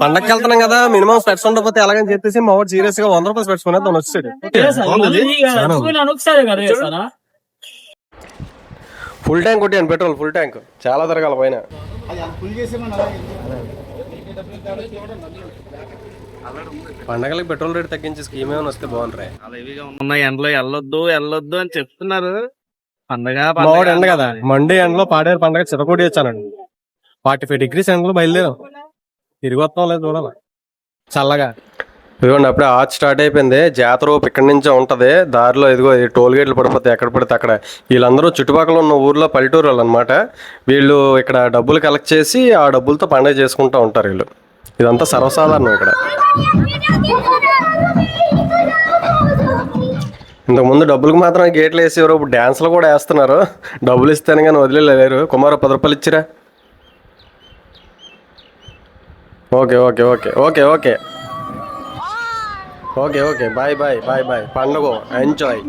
పండగకి వెళ్తున్నాం కదా, మినిమం స్పెట్స్ ఉండకపోతే ఎలాగని చెప్పేసి మా వాడు సీరియస్ గా 100 రూపాయలు స్పెట్స్ కొనేద్దాం వచ్చాడు. ఫుల్ ట్యాంక్ కొట్టాను పెట్రోల్, ఫుల్ ట్యాంక్ చాలా తిరగాల పైన. పండగలకి పెట్రోల్ రేట్ తగ్గించి స్కీమ్ ఏమైనా వస్తే బాగుంటాయి. ఉన్నాయి ఎండలో వెళ్ళొద్దు అని చెప్తున్నారు. పండగ ఎండ కదా, మండే ఎండలో పాడేరు పండగ చిరకొడి వచ్చానండి. 45 degrees ఎండలో బయలుదేరాం, తిరిగి వస్తాం లేదు చూడాలి చల్లగా. ఇదిగోండి అప్పుడే ఆర్చ్ స్టార్ట్ అయిపోయింది. జాతర ఇక్కడి నుంచే ఉంటది దారిలో. ఇదిగో టోల్ గేట్లు పడిపోతాయి ఎక్కడ పడితే అక్కడ. వీళ్ళందరూ చుట్టుపక్కల ఉన్న ఊర్లో పల్లెటూరు వాళ్ళు అనమాట. వీళ్ళు ఇక్కడ డబ్బులు కలెక్ట్ చేసి ఆ డబ్బులతో పండగ చేసుకుంటూ ఉంటారు వీళ్ళు. ఇదంతా సర్వసాధారణం ఇక్కడ. ఇంతకుముందు డబ్బులకు మాత్రం గేట్లు వేసేవారు, ఇప్పుడు డ్యాన్స్లు కూడా వేస్తున్నారు. డబ్బులు ఇస్తాను కానీ వదిలేరు. కుమారు 10 రూపాయలు ఇచ్చిరా. Okay okay okay okay okay okay okay bye bye bye bye. పండుగ ఎంజాయ్.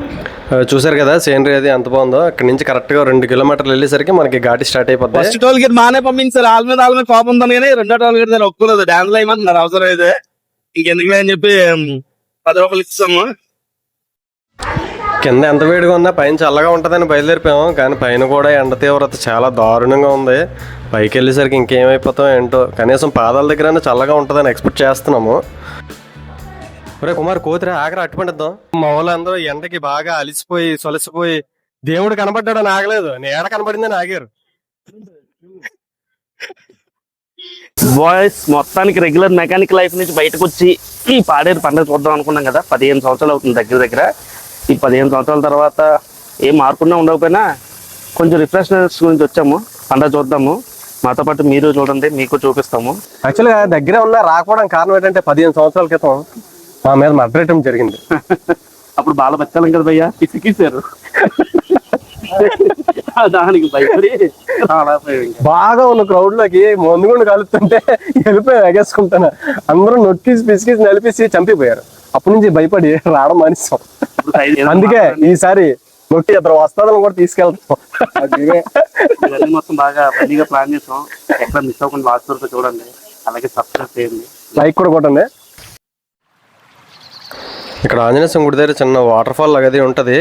చూసారు కదా సీనరీ అది ఎంత బాగుందో. ఇక్కడ నుంచి కరెక్ట్ గా 2 కిలోమీటర్లు వెళ్ళేసరికి మనకి ఘాటి స్టార్ట్ అయిపోతుంది. ఫస్ట్ టోల్ గేట్ బాగానే పంపించారు, వాళ్ళ మీద కోపం ఉందని, కానీ రెండో టోల్ గేట్ దగ్గర ఒప్పుకోలేదు. డాన్స్ ఏమంటున్నారు అవసరం అయితే ఇంకెందుకు అని చెప్పి 10 రూపాయలు ఇస్తాము. కింద ఎంత వేడిగా ఉన్నా పైన చల్లగా ఉంటుందని బయలుదేరిపోయాము, కానీ పైన కూడా ఎండ తీవ్రత చాలా దారుణంగా ఉంది. పైకి వెళ్ళేసరికి ఇంకేమైపోతాం ఏంటో. కనీసం పాదాల దగ్గర చల్లగా ఉంటుందని ఎక్స్పెక్ట్ చేస్తున్నాము. ఒరే కుమార్ కోతిరా ఆగరా, అట్టుపండిద్దాం. మా వాళ్ళందరూ ఎండకి బాగా అలిసిపోయి సొలసిపోయి దేవుడు కనబడ్డాడని ఆగలేదు, నేడ కనబడిందని ఆగారు. బాయ్స్ మొత్తానికి రెగ్యులర్ మెకానిక్ లైఫ్ నుంచి బయటకు వచ్చి ఈ పాడేరు పండుగ చూద్దాం అనుకున్నాం కదా. 15 సంవత్సరాలు అవుతుంది దగ్గర. ఈ 15 సంవత్సరాల తర్వాత ఏం మార్పున్నా ఉండకపోయినా కొంచెం రిఫ్రెష్నెస్ గురించి వచ్చాము. పండుగ చూద్దాము, మాతో పాటు మీరు చూడండి, మీకు చూపిస్తాము. యాక్చువల్గా దగ్గర ఉన్నా రాకపోవడం కారణం ఏంటంటే 15 సంవత్సరాల క్రితం మా మీద మర్డరేటం జరిగింది. అప్పుడు బాల బచ్చాలం కదా భయ్యా, పిసికిసారు. దానికి భయపడి బాగా ఉన్న క్రౌడ్ లోకి మందుగుండు కలుపుతుంటే వెళ్ళిపోయి ఎగేసుకుంటాను. అందరూ నొక్కిసి పిసికిసి నలిపేసి చంపిపోయారు. అప్పటి నుంచి భయపడి రావడం మానేస్తాం. అందుకే ఈసారి నొక్కి ఇద్దరు వస్తాదని కూడా తీసుకెళ్తాం. మొత్తం బాగా పనిగా ప్లాన్ చేసాం. ఎక్కడ మిస్ అవ్వకుండా లాస్ట్ వరకు చూడండి, అలాగే సబ్స్క్రైబ్ చేయండి, లైక్ కూడా కొట్టండి. ఇక్కడ ఆంజనేయ స్వామి గుడి దగ్గర చిన్న వాటర్ ఫాల్ లాగది ఉంటుంది.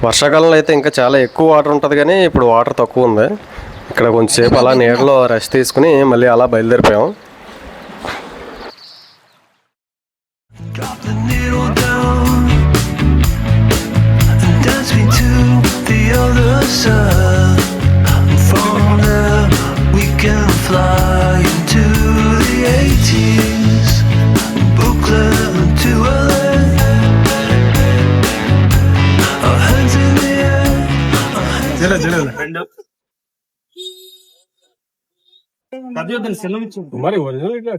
వర్షాకాలంలో అయితే ఇంకా చాలా ఎక్కువ వాటర్ ఉంటుంది, కానీ ఇప్పుడు వాటర్ తక్కువ ఉంది. ఇక్కడ కొంచెంసేపు అలా నీడలో రెస్ట్ తీసుకుని మళ్ళీ అలా బయలుదేరిపోయాం. మరి ఒరిజినల్ ఇట్లా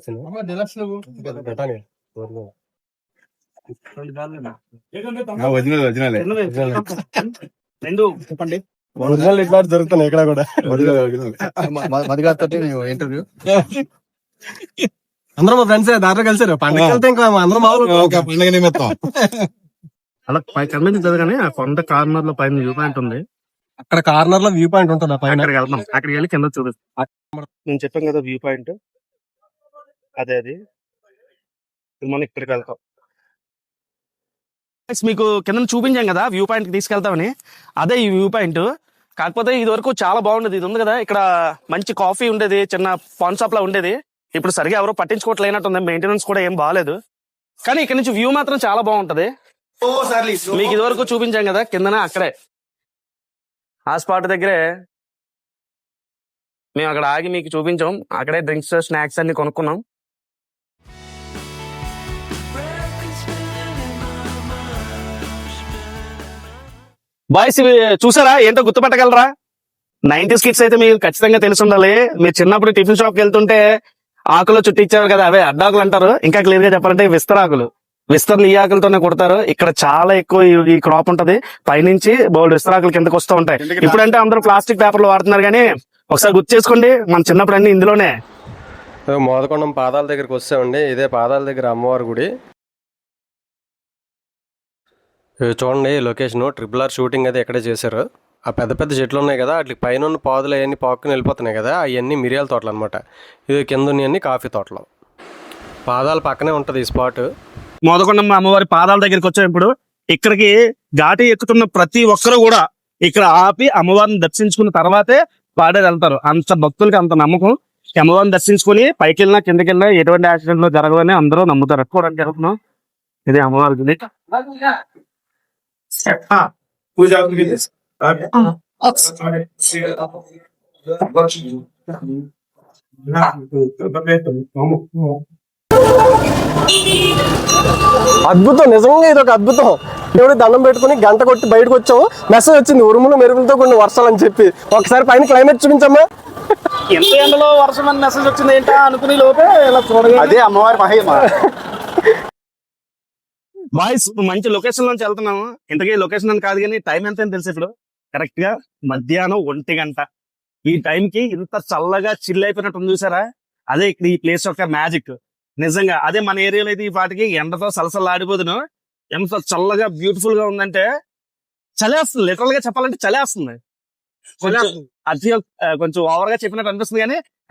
ఒరిజినల్ ఇట్లా దొరుకుతాను ఇక్కడ కూడా. ఇంటర్వ్యూ అందరూ మా ఫ్రెండ్స్ దాంట్లో కలిసారు. పండుగ వెళ్తే ఇంకా అందరూ పండుగ నిమిత్తం అలా కనిపించదు. కానీ ఆ కొండ కార్నర్ లో పైన వ్యూ పాయింట్ ఉంది. అక్కడ కార్నర్ లో వ్యూ పాయింట్ ఉంటుంది. అక్కడికి వెళ్దాం, అక్కడికి వెళ్ళి కింద చూపిస్తాం. నేను చెప్పాను కదా వ్యూ పాయింట్, అదే అది. మనం ఇక్కడికి వెళ్తాం. మీకు కింద చూపించాం కదా వ్యూ పాయింట్ తీసుకెళ్తామని, అదే ఈ వ్యూ పాయింట్. కాకపోతే ఇది వరకు చాలా బాగుండేది. ఇది ఉంది కదా, ఇక్కడ మంచి కాఫీ ఉండేది, చిన్న పాన్ షాప్ లా ఉండేది. ఇప్పుడు సరిగా ఎవరో పట్టించుకోవట్లేనట్టుంది, మెయింటెనెన్స్ కూడా ఏం బాగాలేదు. కానీ ఇక్కడ నుంచి వ్యూ మాత్రం చాలా బాగుంటది. మీకు ఇది వరకు చూపించాం కదా కిందనే, అక్కడే ఆ స్పాట్ దగ్గరే మేము అక్కడ ఆగి మీకు చూపించాం. అక్కడే డ్రింక్స్ స్నాక్స్ అన్ని కొనుక్కున్నాం. బాయ్స్ ఇవి చూసారా, ఏంటో గుర్తుపట్టగలరా? 90s కిడ్స్ అయితే మీకు ఖచ్చితంగా తెలిసి ఉండాలి. మీరు చిన్నప్పుడు టిఫిన్ షాప్ కి వెళ్తుంటే ఆకులో చుట్టించారు కదా, అవే అడ్డాకులు అంటారు. ఇంకా క్లియర్ గా చెప్పాలంటే విస్తరాకులు. విస్తరణ ఈ ఆకులతోనే కొడతారు. ఇక్కడ చాలా ఎక్కువ ఈ క్రాప్ ఉంటది. పైనుంచి బోల్డ్ విస్తరాకులు కిందకు వస్తూ ఉంటాయి. ఇప్పుడంటే అందరూ ప్లాస్టిక్ పేపర్లు వాడుతున్నారు, కానీ ఒకసారి గుర్తు చేసుకోండి, మన చిన్నప్పుడు అన్ని ఇందులోనే. మోదకొండం పాదాల దగ్గరికి వస్తామండి. ఇదే పాదాల దగ్గర అమ్మవారి గుడి. చూడండి లొకేషన్. RRR షూటింగ్ అది ఎక్కడే చేశారు. ఆ పెద్ద పెద్ద చెట్లు ఉన్నాయి కదా, వాటికి పైన ఉన్న పాదులు అవన్నీ పాక్కుని వెళ్ళిపోతున్నాయి కదా, అవన్నీ మిరియాల తోటలు అనమాట. ఇది కింద అన్ని కాఫీ తోటలు. పాదాల పక్కనే ఉంటది ఈ స్పాట్. మోదకొండమ్మ అమ్మవారి పాదాల దగ్గరికి వచ్చాం ఇప్పుడు. ఇక్కడికి ఘాటి ఎక్కుతున్న ప్రతి ఒక్కరు కూడా ఇక్కడ ఆపి అమ్మవారిని దర్శించుకున్న తర్వాతే పాడేరు వెళ్తారు. అంత భక్తులకి అంత నమ్మకం. అమ్మవారిని దర్శించుకుని పైకి వెళ్ళినా కిందకి వెళ్ళినా ఎటువంటి యాక్సిడెంట్ లో జరగవని అందరూ నమ్ముతారు. ఎక్కువడానికి వెళ్తున్నాం. ఇది అమ్మవారి గుడి. అద్భుతం, నిజంగా ఇది ఒక అద్భుతం. దేవుడి దండం పెట్టుకుని గంట కొట్టి బయటకు వచ్చాము. మెసేజ్ వచ్చింది ఉరుములు మెరుగులతో కొన్ని వర్షాలు అని చెప్పి. ఒకసారి పైన క్లైమేట్ చూపించమ్మా. ఎంత ఎండలో వర్షం అని మెసేజ్ వచ్చింది ఏంటా అనుకునే లోపే ఇలా చూడగా అదే అమ్మవారి మహిమ. బాయ్స్ మంచి లొకేషన్ నుంచి వెళ్తున్నాము. ఇంతకీ లొకేషన్ అని కాదు కానీ టైం ఎంత అని తెలుసు. ఇప్పుడు కరెక్ట్ గా మధ్యాహ్నం 1 గంట. ఈ టైం కి ఇంత చల్లగా చిల్ అయిపోయినట్టు చూసారా? అదే ఇక్కడ ఈ ప్లేస్ యొక్క మ్యాజిక్. నిజంగా అదే మన ఏరియాలో అయితే ఈ పాటికి ఎండతో సలసలాడిపోతును. ఎంత చల్లగా బ్యూటిఫుల్ గా ఉందంటే చలేస్తుంది. లిటరల్ గా చెప్పాలంటే చలేస్తుంది. అది కొంచెం ఓవర్ గా చెప్పినట్టు అనిపిస్తుంది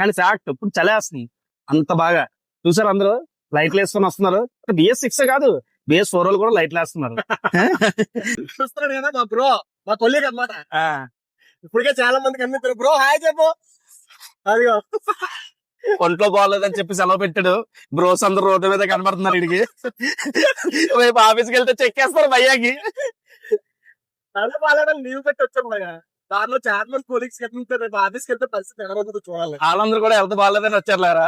కానీ ఫ్యాక్ట్ ఇప్పుడు చలేస్తుంది అంత బాగా. చూసారు అందరూ లైట్లు వేసుకొని వస్తున్నారు. BS6 కాదు, BS4 వాళ్ళు కూడా లైట్లు వేస్తున్నారు. చూస్తున్నాడు కదా మా బ్రో, మా కొలీగ్ అన్నమాట. ఇప్పటికే చాలా మందికి అన్ని బ్రో హాయ్ చెప్పు. అదిగో ఒంట్లో బాగోలేదని చెప్పి సెలవు పెట్టాడు. బ్రోస్ అందరూ రోడ్డు మీద కనబడుతున్నారు. ఇడికి రేపు ఆఫీస్కి వెళ్తే చెక్ వేస్తారు భయ్యాకి. అదే బాగాలని లీవ్ పెట్టి వచ్చాం కదా. దానిలో చాలా మంది కొలీగ్స్ వెళ్తే రేపు ఆఫీస్కి వెళ్తే పరిస్థితి ఎలా ఉంటుందో చూడాలి. వాళ్ళందరూ కూడా హెల్త్ బాగాలేదని వచ్చారులేరా.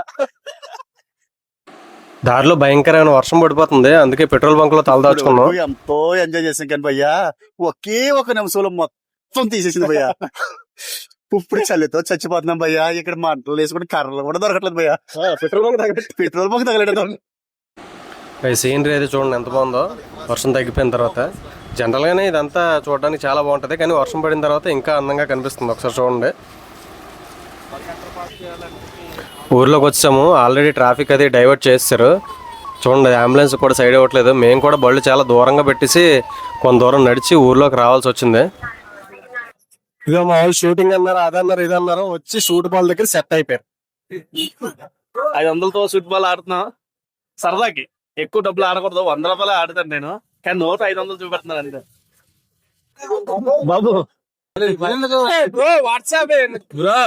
దారిలో భయంకరమైన వర్షం పడిపోతుంది. అందుకే పెట్రోల్ బంక్ లో తలదాచుకున్నాం. ఎంతో ఎంజాయ్ చేసాం కానీ భయ్యా ఒకే ఒక నిమిషంలో మొత్తం తీసేసింది భయ్యా. ఇప్పుడు చలితో చచ్చిపోతున్నాం భయ్యా. ఇక్కడ మంటలు వేసుకుని కర్రలు కూడా దొరకట్లేదు భయ్యా. Petrol bunk తగలలేదు. సీనరీ అయితే చూడండి ఎంత బాగుందో వర్షం తగ్గిపోయిన తర్వాత. జనరల్ గానే ఇదంతా చూడడానికి చాలా బాగుంటది, కానీ వర్షం పడిన తర్వాత ఇంకా అందంగా కనిపిస్తుంది. ఒకసారి చూడండి. ఊర్లోకి వచ్చాము. ఆల్రెడీ ట్రాఫిక్ అది డైవర్ట్ చేస్తారు. చూడండి అంబులెన్స్ కూడా సైడ్ ఇవ్వట్లేదు. మేము కూడా బళ్ళు చాలా దూరంగా పెట్టేసి కొంత దూరం నడిచి ఊర్లోకి రావాల్సి వచ్చింది. ఇక మా వాళ్ళు షూటింగ్ అన్నారు, అదన్నారు, ఇదన్నారు. వచ్చి షూట్ బాల్ దగ్గర సెట్ అయిపోయారు. 500తో షూట్ బాల్ ఆడుతున్నాం సరదాకి. ఎక్కువ డబ్బులు ఆడకూడదు, 100 రూపాయలు ఆడతాను నేను. కానీ నోట్ 500 చూపెడుతున్నాను అంతే. బాబు వాట్సాప్ బ్రో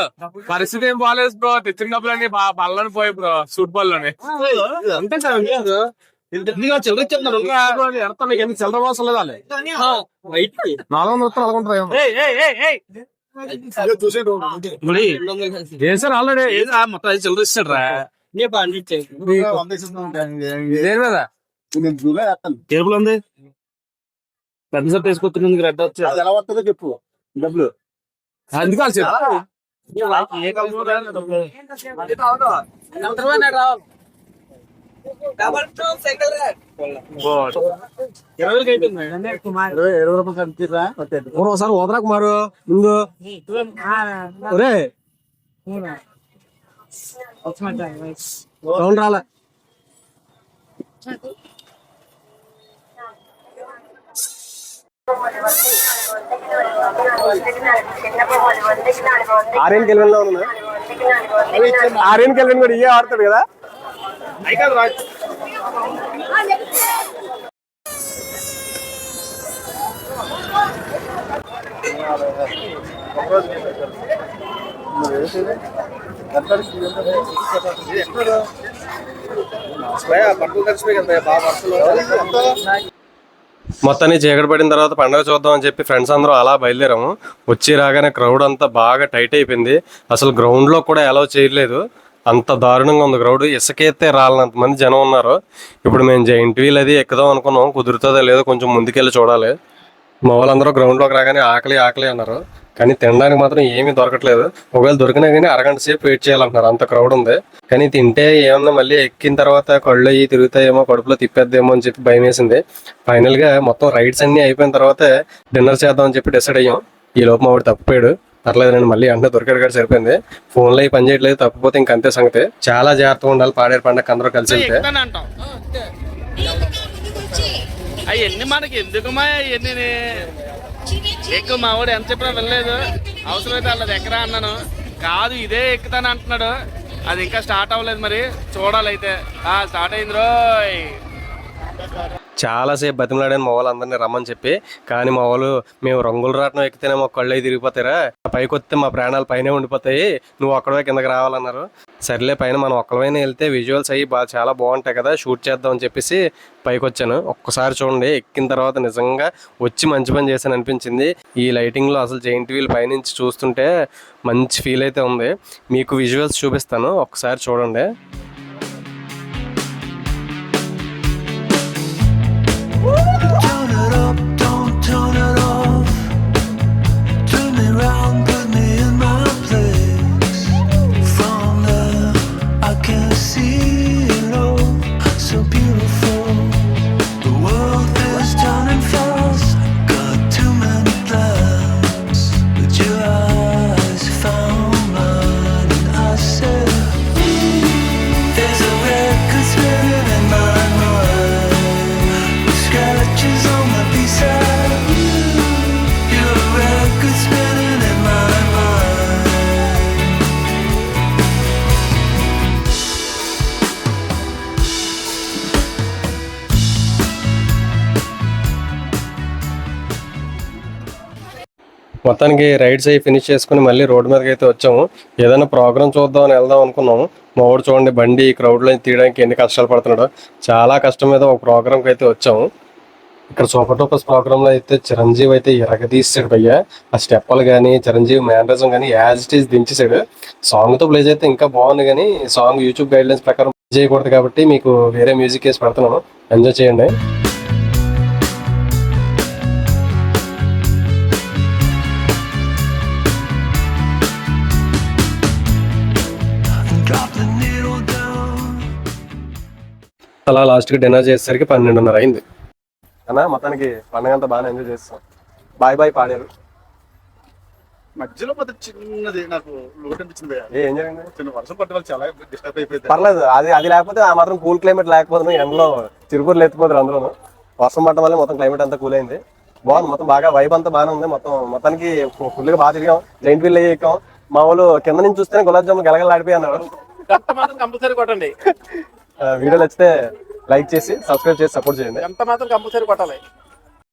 పరిస్థితి ఏం బాగాలేదు బ్రో. తెచ్చిన డబ్బులని పళ్ళని పోయి బ్రో షూట్ బాల్లోనే అంతే సార్. చిల్లర చెప్తున్నారు చిల్లర మోసం లేదా 400 అనుకుంటారు. ఏ సార్ ఆల్రెడీ మొత్తం చిల్లర ఇస్తాడు రా. టేబుల్ ఉంది పెద్ద సార్ తీసుకొచ్చిన రెడ్ వచ్చి ఎలా వస్తుందో చెప్పు డబ్బులు. అందుకు ఒకసారి వదరా కుమారు ముందు సౌండ్ రాలే. ఆర్యన్ కెల్విన్ లో ఉన్నా. ఆర్యన్ కెల్విన్ కూడా ఇవే ఆడతాడు కదా. మొత్తాన్ని చీకటి పడిన తర్వాత పండుగ చూద్దాం అని చెప్పి ఫ్రెండ్స్ అందరూ అలా బయలుదేరాము. వచ్చి రాగానే క్రౌడ్ అంతా బాగా టైట్ అయిపోయింది. అసలు గ్రౌండ్ లో కూడా అలౌ చేయలేదు. అంత దారుణంగా ఉంది క్రౌడ్. ఇసుకైతే రాలనంత మంది జనం ఉన్నారు. ఇప్పుడు మేము జైంట్ వీల్ అది ఎక్కుదాం అనుకున్నాం. కుదురుతుందో లేదో కొంచెం ముందుకెళ్ళి చూడాలి. మా వాళ్ళందరూ గ్రౌండ్ లోకి రాగానే ఆకలి ఆకలి అన్నారు. కానీ తినడానికి మాత్రం ఏమీ దొరకట్లేదు. ఒకవేళ దొరికినా కానీ అరగంట సేపు వెయిట్ చేయాలంటున్నారు, అంత క్రౌడ్ ఉంది. కానీ తింటే ఏమన్నా మళ్ళీ ఎక్కిన తర్వాత కళ్ళు అయ్యి తిరుగుతాయేమో, కడుపులో తిప్పేద్దేమో అని చెప్పి భయం వేసింది. ఫైనల్ గా మొత్తం రైడ్స్ అన్ని అయిపోయిన తర్వాత డిన్నర్ చేద్దాం అని చెప్పి డిసైడ్ అయ్యాం. ఈ లోపు మా వాడు తప్పిపోయాడు. పర్లేదు నేను మళ్ళీ అంటే దొరికాడు కూడా సరిపోయింది. ఫోన్లో అవి పని చేయట్లేదు, తప్పిపోతే ఇంక అంతే సంగతి. చాలా జాగ్రత్తగా ఉండాలి పాడేరు పండుగ అందరూ కలిసి వెళ్తే. అవన్నీ మనకి ఎందుకు అవన్నీ ఎక్కువ మా వాడు ఎంత చెప్పినా వెళ్ళలేదు. అవసరమైతే వాళ్ళది ఎక్కరా అన్నాను. కాదు ఇదే ఎక్కుతాను అంటున్నాడు. అది ఇంకా స్టార్ట్ అవ్వలేదు మరి, చూడాలి అయితే. స్టార్ట్ అయింది రోయ్. చాలాసేపు బతిమలాడాను మా వాళ్ళు అందరినీ రమ్మని చెప్పి, కానీ మా వాళ్ళు మేము రంగుల రాట్నం ఎక్కితేనే మా కళ్ళు అయి తిరిగిపోతారా, పైకి వస్తే మా ప్రాణాలు పైనే ఉండిపోతాయి, నువ్వు ఒక్కడే కిందకి రావాలన్నారు. సర్లే పైన మనం ఒక్కడమైనా వెళ్తే విజువల్స్ అయ్యి చాలా బాగుంటాయి కదా, షూట్ చేద్దాం అని చెప్పేసి పైకి వచ్చాను. ఒక్కసారి చూడండి, ఎక్కిన తర్వాత నిజంగా వచ్చి మంచి పని చేశాను అనిపించింది. ఈ లైటింగ్లో అసలు జైంట్ వీల్ పైనుంచి చూస్తుంటే మంచి ఫీల్ అయితే ఉంది. మీకు విజువల్స్ చూపిస్తాను, ఒక్కసారి చూడండి. Turn it up, don't turn it off. Turn me round, put me in my place. From there, I can see it all, so beautiful. The world is turning fast. Got too many plans, but your eyes found mine, and I said, there's a record spinning in my mind. Scratches on the B-side. You're a record spinning in my mind. మొత్తానికి rides అవి finish చేసుకుని మళ్ళీ road మీదకి అయితే వచ్చాము. ఏదైనా programme చూద్దాం అని వెళ్దాం అనుకున్నాము. మా వాడు చూడండి బండి క్రౌడ్లో తీయడానికి ఎన్ని కష్టాలు పడుతున్నాడో. చాలా కష్టం మీద ఒక ప్రోగ్రామ్కి అయితే వచ్చాము. ఇక్కడ సూపర్ టూపర్స్ ప్రోగ్రాంలో అయితే చిరంజీవి అయితే ఎరగదీసాడు భయ్య. ఆ స్టెప్పులు కానీ చిరంజీవి మేనరిజం కానీ యాజ్ ఇట్ ఈస్ దించేసాడు. సాంగ్తో ప్లేస్ అయితే ఇంకా బాగుంది, కానీ సాంగ్ యూట్యూబ్ గైడ్ లైన్స్ ప్రకారం చేయకూడదు కాబట్టి మీకు వేరే మ్యూజిక్ వేసి పెడుతున్నాను, ఎంజాయ్ చేయండి. Drop the needle down. అలా లాస్ట్కి డిన్నర్ చేసేసరికి 12:30 అయింది. అన్నా మొత్తానికి పండుగ అంతా బాగా ఎంజాయ్ చేస్తాం. బాయ్ బాయ్ పాడారు. మధ్యలో పెద్ద చిన్నది నాకు లోటు అనిపించింది భయ్యా. ఏం జరిగింది? చిన్న వర్షం పట్టే వాళ్ళు చాలా డిస్టర్బ్ అయిపోయింది. పర్లేదు, అది లేకపోతే ఆ మాత్రం కూల్ క్లైమేట్ లేకపోతే ఎండలో చిరుకూరులు ఎత్తిపోతారు అందరూ. వర్షం పడటం వల్ల మొత్తం క్లైమేట్ అంతా కూల్ అయింది. బాగుంది, మొత్తం బాగా వైబ్ అంతా బాగానే ఉంది. మొత్తానికి ఫుల్గా బాగా తిరిగాం, జైంట్ వీల్ ఎక్కాం. మా వాళ్ళు కింద నుంచి చూస్తేనే గులాబ్ జామున్ గలగలాడిపోయి అన్నారు. గంట మాత్రం కంపల్సరీ కొట్టండి. వీడియో నచ్చితే లైక్ చేసి సబ్స్క్రైబ్ చేసి సపోర్ట్ చేయండి. గంట మాత్రం కంపల్సరీ కొట్టాలి.